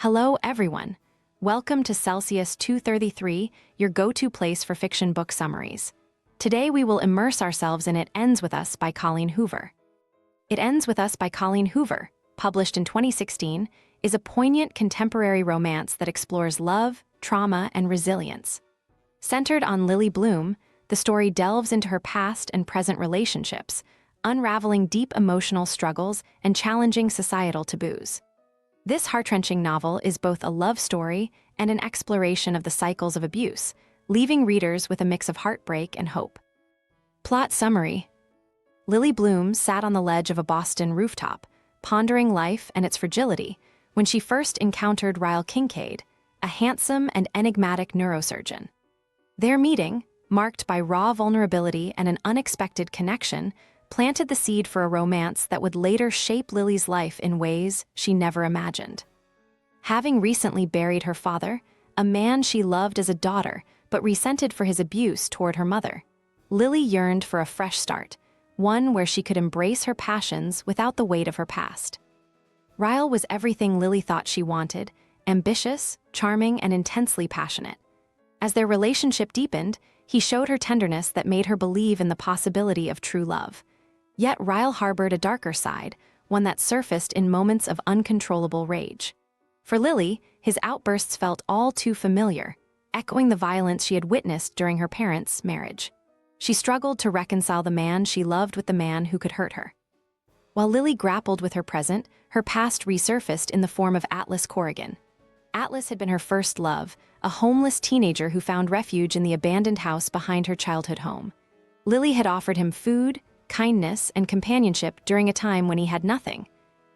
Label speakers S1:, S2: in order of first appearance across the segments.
S1: Hello, everyone. Welcome to Celsius 233, your go-to place for fiction book summaries. Today we will immerse ourselves in It Ends With Us by Colleen Hoover. It Ends With Us by Colleen Hoover, published in 2016, is a poignant contemporary romance that explores love, trauma, and resilience. Centered on Lily Bloom, the story delves into her past and present relationships, unraveling deep emotional struggles and challenging societal taboos. This heart-wrenching novel is both a love story and an exploration of the cycles of abuse, leaving readers with a mix of heartbreak and hope. Plot summary. Lily Bloom sat on the ledge of a Boston rooftop, pondering life and its fragility, when she first encountered Ryle Kincaid, a handsome and enigmatic neurosurgeon. Their meeting, marked by raw vulnerability and an unexpected connection, planted the seed for a romance that would later shape Lily's life in ways she never imagined. Having recently buried her father, a man she loved as a daughter but resented for his abuse toward her mother, Lily yearned for a fresh start, one where she could embrace her passions without the weight of her past. Ryle was everything Lily thought she wanted: ambitious, charming, and intensely passionate. As their relationship deepened, he showed her tenderness that made her believe in the possibility of true love. Yet Ryle harbored a darker side, one that surfaced in moments of uncontrollable rage. For Lily, his outbursts felt all too familiar, echoing the violence she had witnessed during her parents' marriage. She struggled to reconcile the man she loved with the man who could hurt her. While Lily grappled with her present, her past resurfaced in the form of Atlas Corrigan. Atlas had been her first love, a homeless teenager who found refuge in the abandoned house behind her childhood home. Lily had offered him food, kindness, and companionship during a time when he had nothing.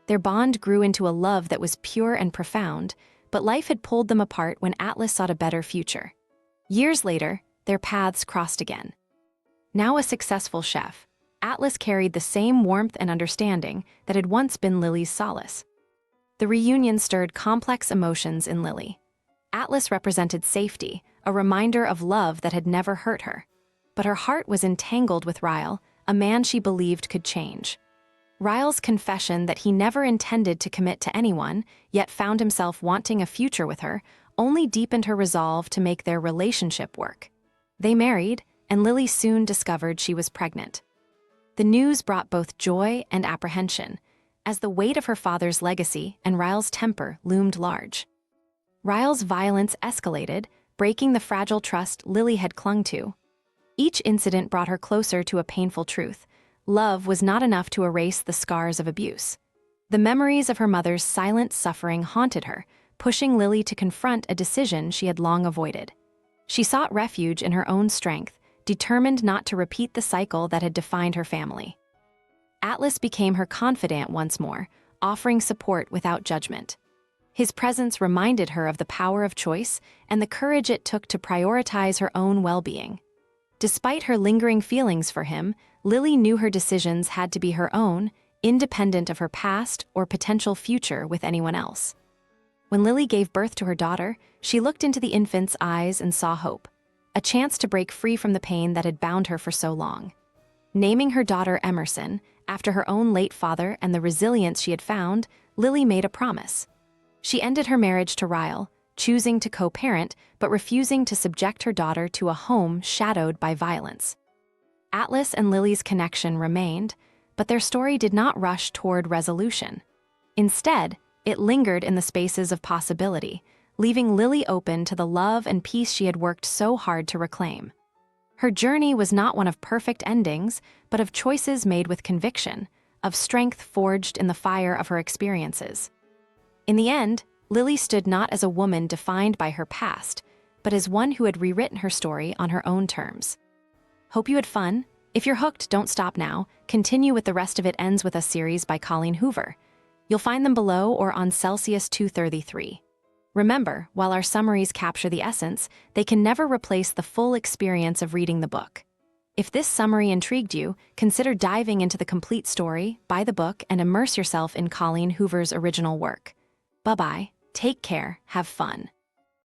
S1: Their bond grew into a love that was pure and profound, but life had pulled them apart when Atlas sought a better future. Years later, their paths crossed again. Now a successful chef, Atlas carried the same warmth and understanding that had once been Lily's solace. The reunion stirred complex emotions in Lily. Atlas represented safety, a reminder of love that had never hurt her. But her heart was entangled with Ryle, a man she believed could change. Ryle's confession that he never intended to commit to anyone, yet found himself wanting a future with her, only deepened her resolve to make their relationship work. They married, and Lily soon discovered she was pregnant. The news brought both joy and apprehension, as the weight of her father's legacy and Ryle's temper loomed large. Ryle's violence escalated, breaking the fragile trust Lily had clung to. Each incident brought her closer to a painful truth: love was not enough to erase the scars of abuse. The memories of her mother's silent suffering haunted her, pushing Lily to confront a decision she had long avoided. She sought refuge in her own strength, determined not to repeat the cycle that had defined her family. Atlas became her confidant once more, offering support without judgment. His presence reminded her of the power of choice and the courage it took to prioritize her own well-being. Despite her lingering feelings for him, Lily knew her decisions had to be her own, independent of her past or potential future with anyone else. When Lily gave birth to her daughter, she looked into the infant's eyes and saw hope, a chance to break free from the pain that had bound her for so long. Naming her daughter Emerson, after her own late father and the resilience she had found, Lily made a promise. She ended her marriage to Ryle, choosing to co-parent but refusing to subject her daughter to a home shadowed by violence. Atlas and Lily's connection remained, but their story did not rush toward resolution. Instead, it lingered in the spaces of possibility, leaving Lily open to the love and peace she had worked so hard to reclaim. Her journey was not one of perfect endings, but of choices made with conviction, of strength forged in the fire of her experiences. In the end, Lily stood not as a woman defined by her past, but as one who had rewritten her story on her own terms. Hope you had fun. If you're hooked, don't stop now. Continue with the rest of It Ends With Us series by Colleen Hoover. You'll find them below or on Celsius 233. Remember, while our summaries capture the essence, they can never replace the full experience of reading the book. If this summary intrigued you, consider diving into the complete story, buy the book, and immerse yourself in Colleen Hoover's original work. Bye-bye. Take care, have fun.